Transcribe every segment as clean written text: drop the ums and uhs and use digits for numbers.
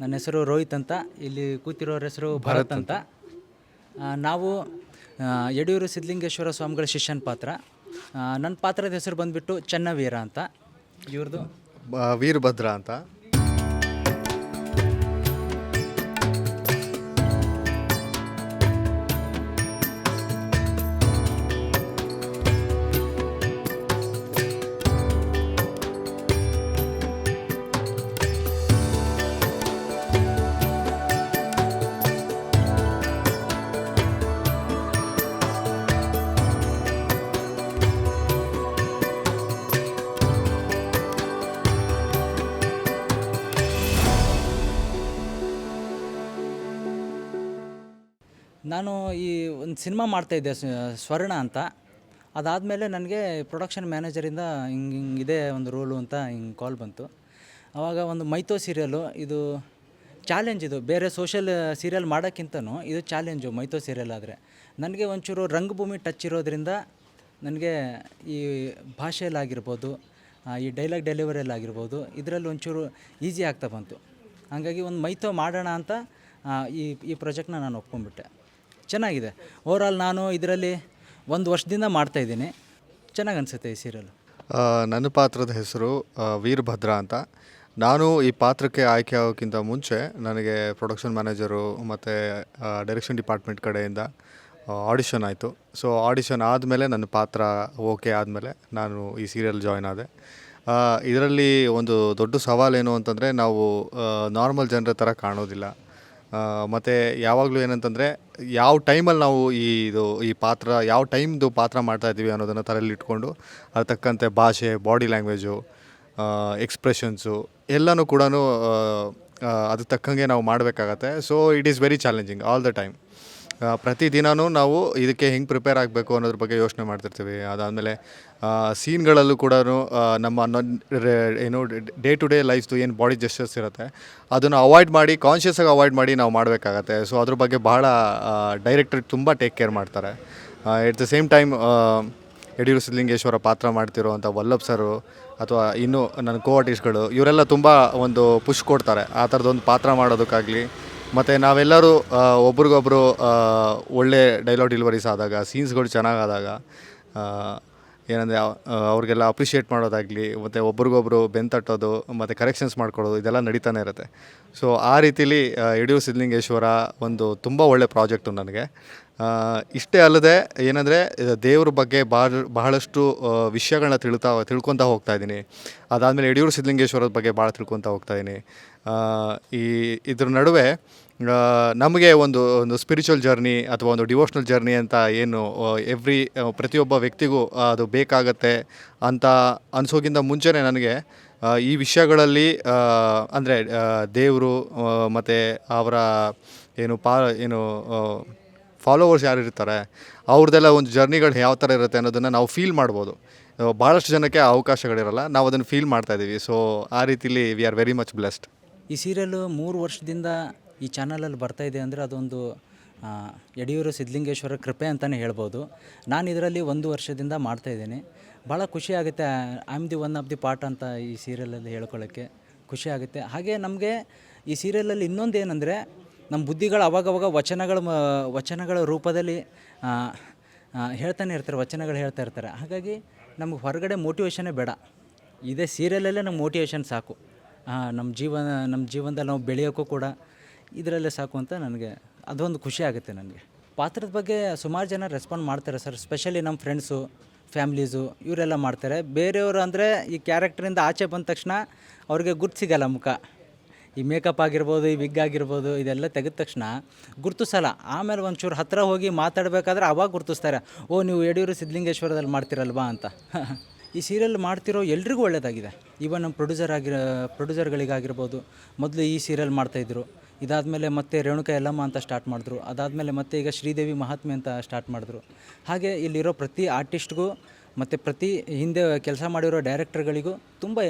ನನ್ನ ಹೆಸರು ರೋಹಿತ್ ಅಂತ. ಇಲ್ಲಿ ಕೂತಿರೋರ ಹೆಸರು ಭರತ್ ಅಂತ. ನಾವು ಯಡಿಯೂರು ಸಿದ್ಧಲಿಂಗೇಶ್ವರ ಸ್ವಾಮಿಗಳ ಶಿಷ್ಯನ ಪಾತ್ರ. ನನ್ನ ಪಾತ್ರದ ಹೆಸರು ಬಂದುಬಿಟ್ಟು ಚೆನ್ನವೀರ ಅಂತ. ಇವ್ರದ್ದು ವೀರಭದ್ರ ಅಂತ. ನಾನು ಈ ಒಂದು ಸಿನಿಮಾ ಮಾಡ್ತಾಯಿದ್ದೆ, ಸ್ವರ್ಣ ಅಂತ. ಅದಾದಮೇಲೆ ನನಗೆ ಪ್ರೊಡಕ್ಷನ್ ಮ್ಯಾನೇಜರಿಂದ ಹಿಂಗಿದೆ ಒಂದು ರೋಲು ಅಂತ ಕಾಲ್ ಬಂತು. ಆವಾಗ ಒಂದು ಮೈತೋ ಸೀರಿಯಲು, ಇದು ಚಾಲೆಂಜ್. ಇದು ಬೇರೆ ಸೋಷಲ್ ಸೀರಿಯಲ್ ಮಾಡೋಕ್ಕಿಂತನೂ ಇದು ಚಾಲೆಂಜು ಮೈತೋ ಸೀರಿಯಲ್. ಆದರೆ ನನಗೆ ಒಂಚೂರು ರಂಗಭೂಮಿ ಟಚ್ ಇರೋದ್ರಿಂದ ನನಗೆ ಈ ಭಾಷೆಯಲ್ಲಾಗಿರ್ಬೋದು, ಈ ಡೈಲಾಗ್ ಡೆಲಿವರಿಯಲ್ಲಾಗಿರ್ಬೋದು, ಇದರಲ್ಲಿ ಒಂಚೂರು ಈಸಿ ಆಗ್ತಾ ಬಂತು. ಹಾಗಾಗಿ ಒಂದು ಮೈತೋ ಮಾಡೋಣ ಅಂತ ಈ ಪ್ರಾಜೆಕ್ಟ್ನ ನಾನು ಒಪ್ಕೊಂಡ್ಬಿಟ್ಟೆ. ಚೆನ್ನಾಗಿದೆ. ಓವರಾಲ್ ನಾನು ಇದರಲ್ಲಿ 1 ವರ್ಷದಿಂದ ಮಾಡ್ತಾಯಿದ್ದೀನಿ. ಚೆನ್ನಾಗಿ ಅನಿಸುತ್ತೆ ಈ ಸೀರಿಯಲ್. ನನ್ನ ಪಾತ್ರದ ಹೆಸರು ವೀರಭದ್ರ ಅಂತ. ನಾನು ಈ ಪಾತ್ರಕ್ಕೆ ಆಯ್ಕೆ ಆಗೋಕ್ಕಿಂತ ಮುಂಚೆ ನನಗೆ ಪ್ರೊಡಕ್ಷನ್ ಮ್ಯಾನೇಜರು ಮತ್ತು ಡೈರೆಕ್ಷನ್ ಡಿಪಾರ್ಟ್ಮೆಂಟ್ ಕಡೆಯಿಂದ ಆಡಿಷನ್ ಆಯಿತು. ಸೊ ಆಡಿಷನ್ ಆದಮೇಲೆ ನನ್ನ ಪಾತ್ರ ಓಕೆ ಆದಮೇಲೆ ನಾನು ಈ ಸೀರಿಯಲ್ ಜಾಯ್ನ್ ಆದೆ. ಇದರಲ್ಲಿ ಒಂದು ದೊಡ್ಡ ಸವಾಲೇನು ಅಂತಂದರೆ, ನಾವು ನಾರ್ಮಲ್ ಜನರ ಥರ ಕಾಣೋದಿಲ್ಲ. ಮತ್ತು ಯಾವಾಗಲೂ ಏನಂತಂದರೆ, ಯಾವ ಟೈಮಲ್ಲಿ ನಾವು ಈ ಪಾತ್ರ ಯಾವ ಟೈಮ್ದು ಪಾತ್ರ ಮಾಡ್ತಾಯಿದ್ದೀವಿ ಅನ್ನೋದನ್ನು ತಲೆಯಲ್ಲಿ ಇಟ್ಕೊಂಡು ಅದು ತಕ್ಕಂತೆ ಭಾಷೆ, ಬಾಡಿ ಲ್ಯಾಂಗ್ವೇಜು, ಎಕ್ಸ್ಪ್ರೆಷನ್ಸು ಎಲ್ಲನೂ ಕೂಡ ಅದಕ್ಕೆ ತಕ್ಕಂಗೆ ನಾವು ಮಾಡಬೇಕಾಗತ್ತೆ. So it is very challenging all the time. ಪ್ರತಿದಿನವೂ ನಾವು ಇದಕ್ಕೆ ಹೆಂಗೆ ಪ್ರಿಪೇರ್ ಆಗಬೇಕು ಅನ್ನೋದ್ರ ಬಗ್ಗೆ ಯೋಚನೆ ಮಾಡ್ತಿರ್ತೀವಿ. ಅದಾದಮೇಲೆ ಸೀನ್ಗಳಲ್ಲೂ ಕೂಡ ನಮ್ಮ ಏನು ಡೇ ಟು ಡೇ ಲೈಫ್ದು ಏನು ಬಾಡಿ ಜೆಸ್ಚರ್ಸ್ ಇರುತ್ತೆ ಅದನ್ನು ಅವಾಯ್ಡ್ ಮಾಡಿ, ಕಾನ್ಷಿಯಸ್ಸಾಗಿ ಅವಾಯ್ಡ್ ಮಾಡಿ ನಾವು ಮಾಡಬೇಕಾಗತ್ತೆ. ಸೊ ಅದ್ರ ಬಗ್ಗೆ ಭಾಳ ಡೈರೆಕ್ಟರ್ ತುಂಬ ಟೇಕ್ ಕೇರ್ ಮಾಡ್ತಾರೆ. At the same time Yediyur Siddhalingeshwara ಪಾತ್ರ ಮಾಡ್ತಿರೋವಂಥ ವಲ್ಲಭ್ ಸರು ಅಥವಾ ಇನ್ನೂ ನನ್ನ ಕೋ ಆರ್ಟಿಸ್ಟ್ಗಳು ಇವರೆಲ್ಲ ತುಂಬ ಒಂದು ಪುಷ್ ಕೊಡ್ತಾರೆ ಆ ಥರದೊಂದು ಪಾತ್ರ ಮಾಡೋದಕ್ಕಾಗಲಿ. ಮತ್ತು ನಾವೆಲ್ಲರೂ ಒಬ್ರಿಗೊಬ್ಬರು ಒಳ್ಳೆ ಡೈಲಾಗ್ ಡೆಲಿವರೀಸ್ ಆದಾಗ, ಸೀನ್ಸ್ಗಳು ಚೆನ್ನಾಗಾದಾಗ ಏನಂದರೆ ಅವ್ರಿಗೆಲ್ಲ ಅಪ್ರಿಷಿಯೇಟ್ ಮಾಡೋದಾಗಲಿ, ಮತ್ತು ಒಬ್ರಿಗೊಬ್ರು ಬೆಂತಟ್ಟೋದು ಮತ್ತು ಕರೆಕ್ಷನ್ಸ್ ಮಾಡ್ಕೊಳ್ಳೋದು ಇದೆಲ್ಲ ನಡೀತಾನೆ ಇರುತ್ತೆ. ಸೊ ಆ ರೀತಿಲಿ ಯಡಿಯೂರು ಸಿದ್ಧಲಿಂಗೇಶ್ವರ ಒಂದು ತುಂಬ ಒಳ್ಳೆ ಪ್ರಾಜೆಕ್ಟು ನನಗೆ. ಇಷ್ಟೇ ಅಲ್ಲದೆ ಏನಂದರೆ, ದೇವ್ರ ಬಗ್ಗೆ ಬಹಳಷ್ಟು ವಿಷಯಗಳನ್ನ ತಿಳ್ಕೊತಾ ಹೋಗ್ತಾಯಿದ್ದೀನಿ. ಅದಾದಮೇಲೆ ಯಡಿಯೂರು ಸಿದ್ಧಲಿಂಗೇಶ್ವರದ ಬಗ್ಗೆ ಭಾಳ ತಿಳ್ಕೊತಾ ಹೋಗ್ತಾಯಿದ್ದೀನಿ. ಇದ್ರ ನಡುವೆ ನಮಗೆ ಒಂದು ಸ್ಪಿರಿಚುವಲ್ ಜರ್ನಿ ಅಥವಾ ಒಂದು ಡಿವೋಷ್ನಲ್ ಜರ್ನಿ ಅಂತ ಏನು ಪ್ರತಿಯೊಬ್ಬ ವ್ಯಕ್ತಿಗೂ ಅದು ಬೇಕಾಗತ್ತೆ ಅಂತ ಅನಿಸೋಕ್ಕಿಂತ ಮುಂಚೆನೇ ನನಗೆ ಈ ವಿಷಯಗಳಲ್ಲಿ ಅಂದರೆ ದೇವರು ಮತ್ತು ಅವರ ಏನು ಫಾಲೋವರ್ಸ್ ಯಾರು ಇರ್ತಾರೆ ಅವ್ರದ್ದೆಲ್ಲ ಒಂದು ಜರ್ನಿಗಳು ಯಾವ ಥರ ಇರುತ್ತೆ ಅನ್ನೋದನ್ನು ನಾವು ಫೀಲ್ ಮಾಡ್ಬೋದು. ಭಾಳಷ್ಟು ಜನಕ್ಕೆ ಅವಕಾಶಗಳಿರಲ್ಲ, ನಾವು ಅದನ್ನು ಫೀಲ್ ಮಾಡ್ತಾಯಿದ್ದೀವಿ. ಸೊ ಆ ರೀತಿಲಿ we are very much blessed. ಈ ಸೀರಿಯಲ್ಲು 3 ವರ್ಷದಿಂದ ಈ ಚಾನಲಲ್ಲಿ ಬರ್ತಾಯಿದೆ ಅಂದರೆ ಅದೊಂದು ಯಡಿಯೂರು ಸಿದ್ಧಲಿಂಗೇಶ್ವರ ಕೃಪೆ ಅಂತಲೇ ಹೇಳ್ಬೋದು. ನಾನು ಇದರಲ್ಲಿ 1 ವರ್ಷದಿಂದ ಮಾಡ್ತಾಯಿದ್ದೀನಿ. ಭಾಳ ಖುಷಿ ಆಗುತ್ತೆ. I am the one of the part ಅಂತ ಈ ಸೀರಿಯಲಲ್ಲಿ ಹೇಳ್ಕೊಳ್ಳೋಕ್ಕೆ ಖುಷಿ ಆಗುತ್ತೆ. ಹಾಗೆ ನಮಗೆ ಈ ಸೀರಿಯಲಲ್ಲಿ ಇನ್ನೊಂದು ಏನಂದರೆ, ನಮ್ಮ ಬುದ್ಧಿಗಳು ಅವಾಗವಾಗ ವಚನಗಳ ರೂಪದಲ್ಲಿ ಹೇಳ್ತಾನೆ ಇರ್ತಾರೆ, ವಚನಗಳು ಹೇಳ್ತಾ ಇರ್ತಾರೆ. ಹಾಗಾಗಿ ನಮ್ಗೆ ಹೊರಗಡೆ ಮೋಟಿವೇಶನ್ನೇ ಬೇಡ, ಇದೇ ಸೀರಿಯಲಲ್ಲೇ ನಮ್ಗೆ ಮೋಟಿವೇಶನ್ ಸಾಕು. ನಮ್ಮ ಜೀವನದಲ್ಲಿ ನಾವು ಬೆಳೆಯೋಕ್ಕೂ ಕೂಡ ಇದರಲ್ಲೇ ಸಾಕು ಅಂತ ನನಗೆ ಅದೊಂದು ಖುಷಿ ಆಗುತ್ತೆ ನನಗೆ. ಪಾತ್ರದ ಬಗ್ಗೆ ಸುಮಾರು ಜನ ರೆಸ್ಪಾಂಡ್ ಮಾಡ್ತಾರೆ ಸರ್. ಸ್ಪೆಷಲಿ ನಮ್ಮ ಫ್ರೆಂಡ್ಸು, ಫ್ಯಾಮ್ಲೀಸು ಇವರೆಲ್ಲ ಮಾಡ್ತಾರೆ. ಬೇರೆಯವರು ಅಂದರೆ ಈ ಕ್ಯಾರೆಕ್ಟ್ರಿಂದ ಆಚೆ ಬಂದ ತಕ್ಷಣ ಅವ್ರಿಗೆ ಗುರ್ತು ಸಿಗಲ್ಲ ಮುಖ. ಈ ಮೇಕಪ್ ಆಗಿರ್ಬೋದು, ಈ ವಿಗ್ ಆಗಿರ್ಬೋದು, ಇದೆಲ್ಲ ತೆಗೆದ ತಕ್ಷಣ ಗುರ್ತಿಸಲ್ಲ. ಆಮೇಲೆ ಒಂಚೂರು ಹತ್ತಿರ ಹೋಗಿ ಮಾತಾಡಬೇಕಾದ್ರೆ ಅವಾಗ ಗುರ್ತಿಸ್ತಾರೆ, ಓ ನೀವು ಯಡಿಯೂರು ಸಿದ್ಧಲಿಂಗೇಶ್ವರದಲ್ಲಿ ಮಾಡ್ತಿರಲ್ವಾ ಅಂತ. ಈ ಸೀರಿಯಲ್ ಮಾಡ್ತಿರೋ ಎಲ್ರಿಗೂ ಒಳ್ಳೆಯದಾಗಿದೆ. ಈವನ್ ನಮ್ಮ ಪ್ರೊಡ್ಯೂಸರ್ಗಳಿಗಾಗಿರ್ಬೋದು. ಮೊದಲು ಈ ಸೀರಿಯಲ್ ಮಾಡ್ತಾಯಿದ್ರು, ಇದಾದಮೇಲೆ ಮತ್ತೆ ರೇಣುಕಾ ಯಲ್ಲಮ್ಮ ಅಂತ ಸ್ಟಾರ್ಟ್ ಮಾಡಿದ್ರು. ಅದಾದಮೇಲೆ ಮತ್ತೆ ಈಗ ಶ್ರೀದೇವಿ ಮಹಾತ್ಮೆ ಅಂತ ಸ್ಟಾರ್ಟ್ ಮಾಡಿದ್ರು. ಹಾಗೆ ಇಲ್ಲಿರೋ ಪ್ರತಿ ಆರ್ಟಿಸ್ಟ್ಗೂ ಮತ್ತು ಪ್ರತಿ ಹಿಂದೆ ಕೆಲಸ ಮಾಡಿರೋ ಡೈರೆಕ್ಟರ್ಗಳಿಗೂ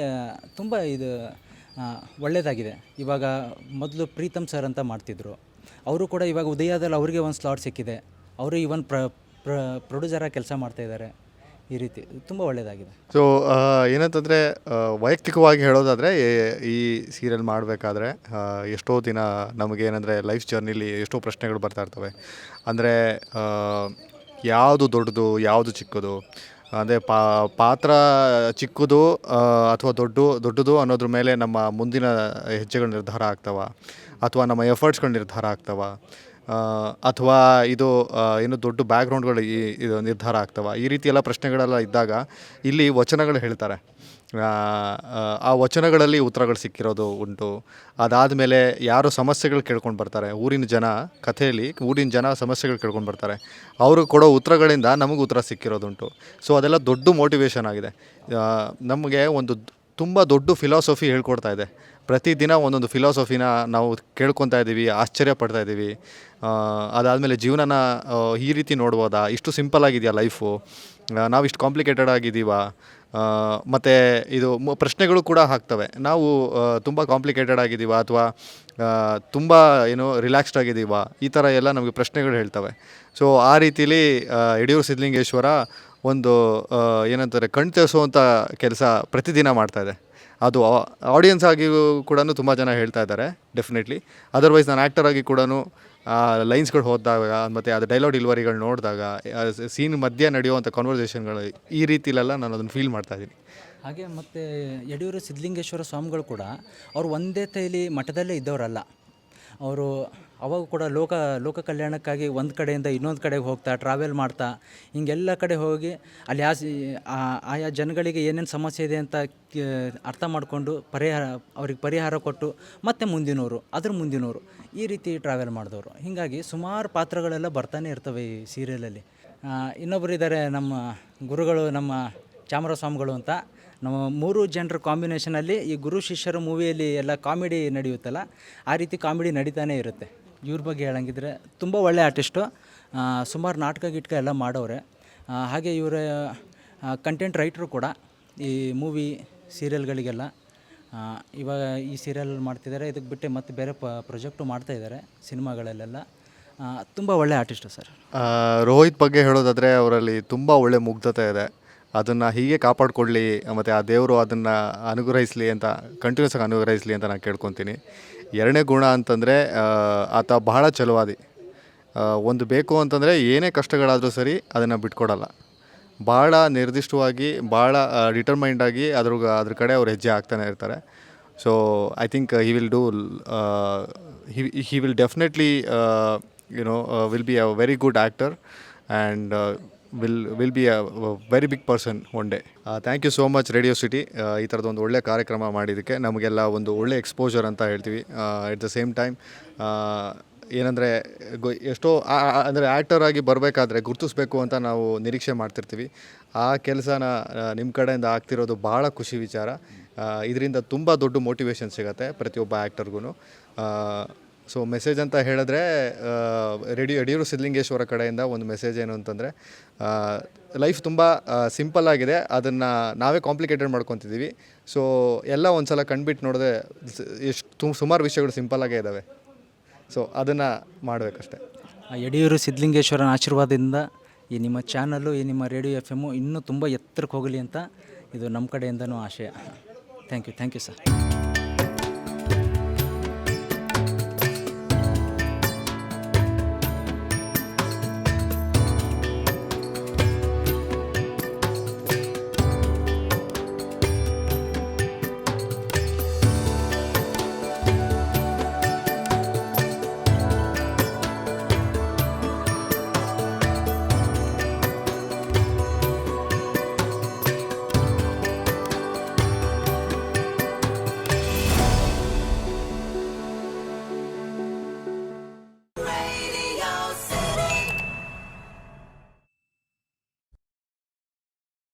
ತುಂಬ ಇದು ಒಳ್ಳೆಯದಾಗಿದೆ. ಇವಾಗ ಮೊದಲು ಪ್ರೀತಮ್ ಸರ್ ಅಂತ ಮಾಡ್ತಿದ್ರು, ಅವರು ಕೂಡ ಇವಾಗ ಉದಯದಲ್ಲಿ ಅವರಿಗೆ ಒಂದು ಸ್ಲಾಟ್ ಸಿಕ್ಕಿದೆ. ಅವರು ಈವನ್ ಪ್ರೊಡ್ಯೂಸರಾಗಿ ಕೆಲಸ ಮಾಡ್ತಾಯಿದ್ದಾರೆ. ಈ ರೀತಿ ತುಂಬ ಒಳ್ಳೆಯದಾಗಿದೆ. ಸೊ ಏನಂತಂದರೆ ವೈಯಕ್ತಿಕವಾಗಿ ಹೇಳೋದಾದರೆ ಈ ಸೀರಿಯಲ್ ಮಾಡಬೇಕಾದ್ರೆ ಎಷ್ಟೋ ದಿನ ನಮಗೇನೆಂದರೆ ಲೈಫ್ ಜರ್ನಿಲಿ ಎಷ್ಟೋ ಪ್ರಶ್ನೆಗಳು ಬರ್ತಾ ಇರ್ತವೆ. ಅಂದರೆ ಯಾವುದು ದೊಡ್ಡದು, ಯಾವುದು ಚಿಕ್ಕದು, ಅಂದರೆ ಪಾತ್ರ ಚಿಕ್ಕದು ಅಥವಾ ದೊಡ್ಡದು ಅನ್ನೋದ್ರ ಮೇಲೆ ನಮ್ಮ ಮುಂದಿನ ಹೆಜ್ಜೆಗಳು ನಿರ್ಧಾರ ಆಗ್ತವ, ಅಥವಾ ನಮ್ಮ ಎಫರ್ಟ್ಸ್ಗಳು ನಿರ್ಧಾರ ಆಗ್ತವ, ಅಥವಾ ಇದು ಏನು ದೊಡ್ಡ ಬ್ಯಾಕ್ಗ್ರೌಂಡ್ಗಳು ಇದು ನಿರ್ಧಾರ ಆಗ್ತವ. ಈ ರೀತಿ ಎಲ್ಲ ಪ್ರಶ್ನೆಗಳೆಲ್ಲ ಇದ್ದಾಗ ಇಲ್ಲಿ ವಚನಗಳು ಹೇಳ್ತಾರೆ. ಆ ವಚನಗಳಲ್ಲಿ ಉತ್ತರಗಳು ಸಿಕ್ಕಿರೋದು ಉಂಟು. ಅದಾದಮೇಲೆ ಯಾರು ಸಮಸ್ಯೆಗಳು ಕೇಳ್ಕೊಂಡು ಬರ್ತಾರೆ, ಊರಿನ ಜನ ಸಮಸ್ಯೆಗಳು ಕೇಳ್ಕೊಂಡು ಬರ್ತಾರೆ, ಅವರು ಕೊಡೋ ಉತ್ತರಗಳಿಂದ ನಮಗೆ ಉತ್ತರ ಸಿಕ್ಕಿರೋದುಂಟು. ಸೊ ಅದೆಲ್ಲ ದೊಡ್ಡ ಮೋಟಿವೇಶನ್ ಆಗಿದೆ. ನಮಗೆ ಒಂದು ತುಂಬ ದೊಡ್ಡ ಫಿಲಾಸಫಿ ಹೇಳ್ಕೊಡ್ತಾ ಇದೆ. ಪ್ರತಿದಿನ ಒಂದೊಂದು ಫಿಲಾಸಫಿನ ನಾವು ಕೇಳ್ಕೊತಾ ಇದ್ದೀವಿ, ಆಶ್ಚರ್ಯ ಪಡ್ತಾ ಇದ್ದೀವಿ. ಅದಾದಮೇಲೆ ಜೀವನನ ಈ ರೀತಿ ನೋಡ್ಬೋದಾ, ಇಷ್ಟು ಸಿಂಪಲ್ ಆಗಿದೆಯಾ ಲೈಫು, ನಾವು ಇಷ್ಟು ಕಾಂಪ್ಲಿಕೇಟೆಡ್ ಆಗಿದ್ದೀವಾ, ಮತ್ತು ಇದು ಪ್ರಶ್ನೆಗಳು ಕೂಡ ಆಗ್ತವೆ. ನಾವು ತುಂಬ ಕಾಂಪ್ಲಿಕೇಟೆಡ್ ಆಗಿದ್ದೀವ ಅಥವಾ ತುಂಬ ರಿಲ್ಯಾಕ್ಸ್ಡ್ ಆಗಿದ್ದೀವ, ಈ ಥರ ಎಲ್ಲ ನಮಗೆ ಪ್ರಶ್ನೆಗಳು ಹೇಳ್ತವೆ. ಸೊ ಆ ರೀತಿಲಿ ಯಡಿಯೂರು ಸಿದ್ಧಲಿಂಗೇಶ್ವರ ಒಂದು ಏನಂತಾರೆ ಕಣ್ ತೆರೆಸುವಂಥ ಕೆಲಸ ಪ್ರತಿದಿನ ಮಾಡ್ತಾಯಿದೆ. ಅದು ಆಡಿಯನ್ಸ್ ಆಗಿ ಕೂಡ ತುಂಬ ಜನ ಹೇಳ್ತಾ ಇದ್ದಾರೆ ಡೆಫಿನೆಟ್ಲಿ. ಅದರ್ವೈಸ್ ನಾನು ಆ್ಯಕ್ಟರ್ ಆಗಿ ಕೂಡ ಲೈನ್ಸ್ಗಳು ಹೋದಾಗ ಮತ್ತು ಅದು ಡೈಲಾಗ್ ಡೆಲಿವರಿಗಳು ನೋಡಿದಾಗ ಸೀನ್ ಮಧ್ಯೆ ನಡೆಯುವಂಥ ಕನ್ವರ್ಸೇಷನ್ಗಳು ಈ ರೀತಿಲೆಲ್ಲ ನಾನು ಅದನ್ನು ಫೀಲ್ ಮಾಡ್ತಾಯಿದ್ದೀನಿ. ಹಾಗೆ ಮತ್ತು ಯಡಿಯೂರು ಸಿದ್ಧಲಿಂಗೇಶ್ವರ ಸ್ವಾಮಿಗಳು ಕೂಡ ಅವರು ಒಂದೇ ತೈಲಿ ಮಠದಲ್ಲೇ ಇದ್ದವರಲ್ಲ. ಅವರು ಅವಾಗ ಕೂಡ ಲೋಕ ಕಲ್ಯಾಣಕ್ಕಾಗಿ ಒಂದು ಕಡೆಯಿಂದ ಇನ್ನೊಂದು ಕಡೆಗೆ ಹೋಗ್ತಾ ಟ್ರಾವೆಲ್ ಮಾಡ್ತಾ ಹಿಂಗೆಲ್ಲ ಕಡೆ ಹೋಗಿ ಅಲ್ಲಿ ಆಯಾ ಜನಗಳಿಗೆ ಏನೇನು ಸಮಸ್ಯೆ ಇದೆ ಅಂತ ಅರ್ಥ ಮಾಡಿಕೊಂಡು ಅವ್ರಿಗೆ ಪರಿಹಾರ ಕೊಟ್ಟು ಮತ್ತೆ ಮುಂದಿನವರು ಈ ರೀತಿ ಟ್ರಾವೆಲ್ ಮಾಡಿದವರು. ಹೀಗಾಗಿ ಸುಮಾರು ಪಾತ್ರಗಳೆಲ್ಲ ಬರ್ತಾನೆ ಇರ್ತವೆ ಈ ಸೀರಿಯಲಲ್ಲಿ. ಇನ್ನೊಬ್ಬರು ಇದ್ದಾರೆ ನಮ್ಮ ಗುರುಗಳು, ನಮ್ಮ ಚಾಮರಸ್ವಾಮಿಗಳು ಅಂತ. ನಮ್ಮ 3 ಜನರ ಕಾಂಬಿನೇಷನಲ್ಲಿ ಈ ಗುರು ಶಿಷ್ಯರ ಮೂವಿಯಲ್ಲಿ ಎಲ್ಲ ಕಾಮಿಡಿ ನಡೆಯುತ್ತಲ್ಲ, ಆ ರೀತಿ ಕಾಮಿಡಿ ನಡೀತಾನೆ ಇರುತ್ತೆ. ಇವ್ರ ಬಗ್ಗೆ ಹೇಳಂಗಿದ್ರೆ ತುಂಬ ಒಳ್ಳೆ ಆರ್ಟಿಸ್ಟು, ಸುಮಾರು ನಾಟಕ ಎಲ್ಲ ಮಾಡೋರೆ. ಹಾಗೆ ಇವರ ಕಂಟೆಂಟ್ ರೈಟ್ರು ಕೂಡ ಈ ಮೂವಿ ಸೀರಿಯಲ್ಗಳಿಗೆಲ್ಲ. ಇವಾಗ ಈ ಸೀರಿಯಲ್ ಮಾಡ್ತಿದ್ದಾರೆ, ಇದಕ್ಕೆ ಬಿಟ್ಟು ಮತ್ತೆ ಬೇರೆ ಪ್ರೊಜೆಕ್ಟು ಮಾಡ್ತಾಯಿದ್ದಾರೆ ಸಿನಿಮಾಗಳಲ್ಲೆಲ್ಲ. ತುಂಬ ಒಳ್ಳೆ ಆರ್ಟಿಸ್ಟು ಸರ್. ರೋಹಿತ್ ಬಗ್ಗೆ ಹೇಳೋದಾದರೆ ಅವರಲ್ಲಿ ತುಂಬ ಒಳ್ಳೆ ಮುಗ್ಧತೆ ಇದೆ. ಅದನ್ನು ಹೀಗೆ ಕಾಪಾಡಿಕೊಳ್ಳಿ ಮತ್ತು ಆ ದೇವರು ಅದನ್ನು ಕಂಟಿನ್ಯೂಸ್ ಆಗಿ ಅನುಗ್ರಹಿಸಲಿ ಅಂತ ನಾನು ಕೇಳ್ಕೊತೀನಿ. ಎರಡನೇ ಗುಣ ಅಂತಂದರೆ ಆತ ಬಹಳ ಛಲವಾದಿ. ಒಂದು ಬೇಕು ಅಂತಂದರೆ ಏನೇ ಕಷ್ಟಗಳಾದರೂ ಸರಿ ಅದನ್ನು ಬಿಟ್ಕೊಡಲ್ಲ. ಭಾಳ ನಿರ್ದಿಷ್ಟವಾಗಿ, ಭಾಳ ಡಿಟರ್ಮೈಂಡಾಗಿ ಅದ್ರ ಕಡೆ ಅವ್ರು ಹೆಜ್ಜೆ ಆಗ್ತಾನೆ ಇರ್ತಾರೆ. So I think he will definitely will be a very good actor and will be a very big person one day. Thank you so much Radio City. ಈ ಥರದೊಂದು ಒಳ್ಳೆ ಕಾರ್ಯಕ್ರಮ ಮಾಡಿದ್ದಕ್ಕೆ ನಮಗೆಲ್ಲ ಒಂದು ಒಳ್ಳೆ ಎಕ್ಸ್ಪೋಜರ್ ಅಂತ ಹೇಳ್ತೀವಿ. ಎಟ್ ದ ಸೇಮ್ ಟೈಮ್ ಏನಂದರೆ ಎಷ್ಟೋ ಅಂದರೆ ಆ್ಯಕ್ಟರ್ ಆಗಿ ಬರಬೇಕಾದ್ರೆ ಗುರುತಿಸ್ಬೇಕು ಅಂತ ನಾವು ನಿರೀಕ್ಷೆ ಮಾಡ್ತಿರ್ತೀವಿ. ಆ ಕೆಲಸನ ನಿಮ್ಮ ಕಡೆಯಿಂದ ಆಗ್ತಿರೋದು ಭಾಳ ಖುಷಿ ವಿಚಾರ. ಇದರಿಂದ ತುಂಬ ದೊಡ್ಡ ಮೋಟಿವೇಶನ್ ಸಿಗುತ್ತೆ ಪ್ರತಿಯೊಬ್ಬ ಆ್ಯಕ್ಟರ್ಗೂ. ಸೊ ಮೆಸೇಜ್ ಅಂತ ಹೇಳಿದ್ರೆ ಯಡಿಯೂರು ಸಿದ್ಧಲಿಂಗೇಶ್ವರ ಕಡೆಯಿಂದ ಒಂದು ಮೆಸೇಜ್ ಏನು ಅಂತಂದರೆ, ಲೈಫ್ ತುಂಬ ಸಿಂಪಲ್ ಆಗಿದೆ, ಅದನ್ನು ನಾವೇ ಕಾಂಪ್ಲಿಕೇಟೆಡ್ ಮಾಡ್ಕೊತಿದ್ದೀವಿ. ಸೊ ಎಲ್ಲ ಒಂದು ಸಲ ಕಣ್ಬಿಟ್ಟು ನೋಡಿದ್ರೆ ಸುಮಾರು ವಿಷಯಗಳು ಸಿಂಪಲ್ಲಾಗೇ ಇದ್ದಾವೆ. ಸೊ ಅದನ್ನು ಮಾಡಬೇಕಷ್ಟೆ. ಯಡಿಯೂರು ಸಿದ್ಧಲಿಂಗೇಶ್ವರನ ಆಶೀರ್ವಾದದಿಂದ ಈ ನಿಮ್ಮ ಚಾನಲ್ಲು, ಈ ನಿಮ್ಮ ರೇಡಿಯೋ FM ಇನ್ನೂ ತುಂಬ ಎತ್ತರಕ್ಕೆ ಹೋಗಲಿ ಅಂತ ಇದು ನಮ್ಮ ಕಡೆಯಿಂದನೂ ಆಶಯ. Thank you sir.